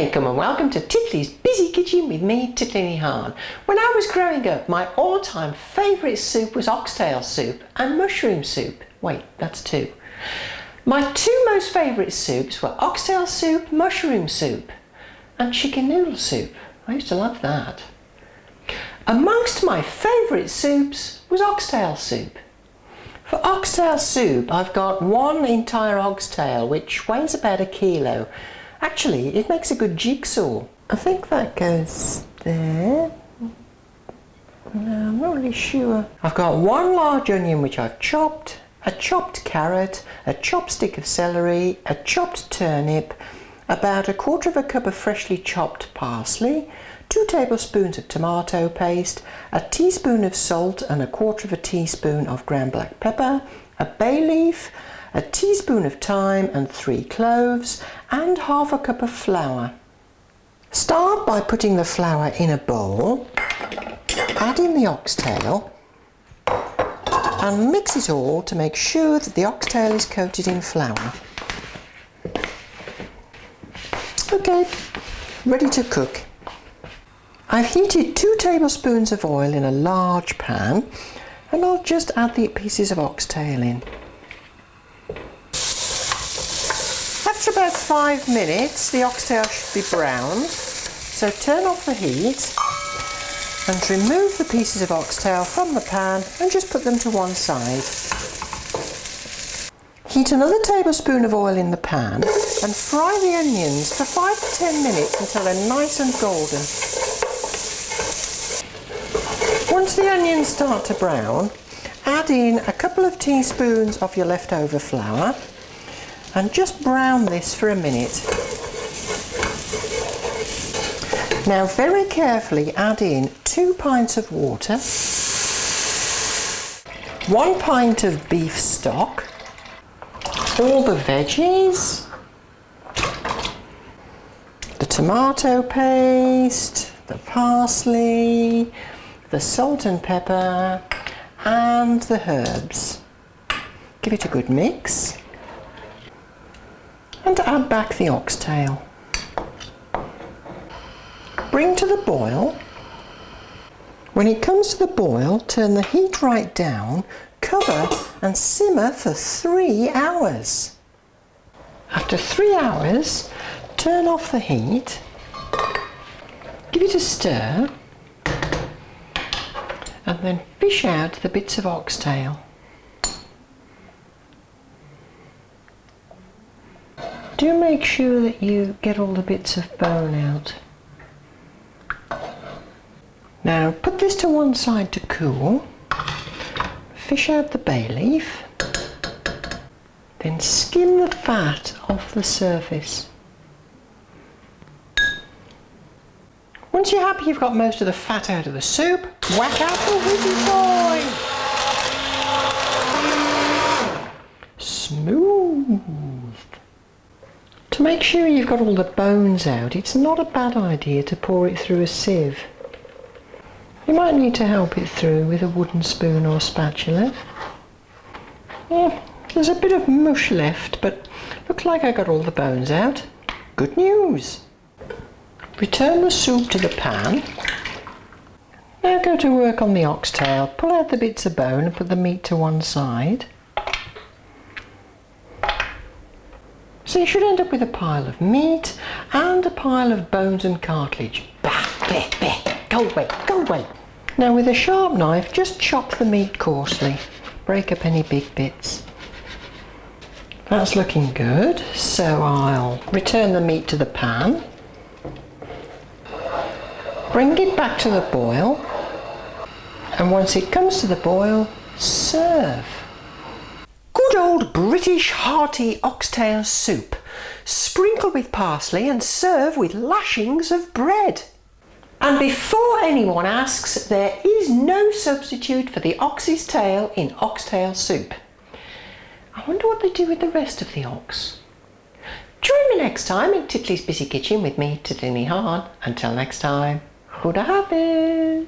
alaikum and welcome to Titli's Busy Kitchen with me, Titli. When I was growing up, my all-time favourite soup was oxtail soup and mushroom soup. Wait, that's two. My two most favourite soups were oxtail soup, mushroom soup and chicken noodle soup. I used to love that. Amongst my favourite soups was oxtail soup. For oxtail soup, I've got one entire oxtail which weighs about 1 kilo. Actually, it makes a good jigsaw. I think that goes there. No, I'm not really sure. I've got one large onion which I've chopped, a chopped carrot, a chopped stick of celery, a chopped turnip, about 1/4 cup of freshly chopped parsley, 2 tablespoons of tomato paste, a teaspoon of salt and 1/4 teaspoon of ground black pepper, a bay leaf, a teaspoon of thyme and 3 cloves, and 1/2 cup of flour. Start by putting the flour in a bowl, add in the oxtail and mix it all to make sure that the oxtail is coated in flour. Okay, ready to cook. I've heated 2 tablespoons of oil in a large pan and I'll just add the pieces of oxtail in. After about 5 minutes, the oxtail should be browned, so turn off the heat and remove the pieces of oxtail from the pan and just put them to one side. Heat another tablespoon of oil in the pan and fry the onions for 5 to 10 minutes until they're nice and golden. Once the onions start to brown, add in a couple of teaspoons of your leftover flour and just brown this for a minute. Now very carefully add in 2 pints of water, 1 pint of beef stock, all the veggies, the tomato paste, the parsley, the salt and pepper and the herbs. Give it a good mix and add back the oxtail. Bring to the boil. When it comes to the boil, turn the heat right down, cover and simmer for 3 hours. After 3 hours, turn off the heat, give it a stir and then fish out the bits of oxtail. Do make sure that you get all the bits of bone out. Now put this to one side to cool, fish out the bay leaf, then skim the fat off the surface. Once you're happy you've got most of the fat out of the soup, whack out the whipping boy! Smooth! To make sure you've got all the bones out, it's not a bad idea to pour it through a sieve. You might need to help it through with a wooden spoon or spatula. There's a bit of mush left, but looks like I got all the bones out. Good news! Return the soup to the pan. Now go to work on the oxtail. Pull out the bits of bone and put the meat to one side. So you should end up with a pile of meat and a pile of bones and cartilage. Bah, bah, bah. Go away, go away. Now with a sharp knife, just chop the meat coarsely. Break up any big bits. That's looking good, so I'll return the meat to the pan. Bring it back to the boil. And once it comes to the boil, serve. Good old British hearty oxtail soup. Sprinkle with parsley and serve with lashings of bread. And before anyone asks, there is no substitute for the ox's tail in oxtail soup. I wonder what they do with the rest of the ox. Join me next time in Titli's Busy Kitchen with me, Titli. Until next time, Khuda Hafiz.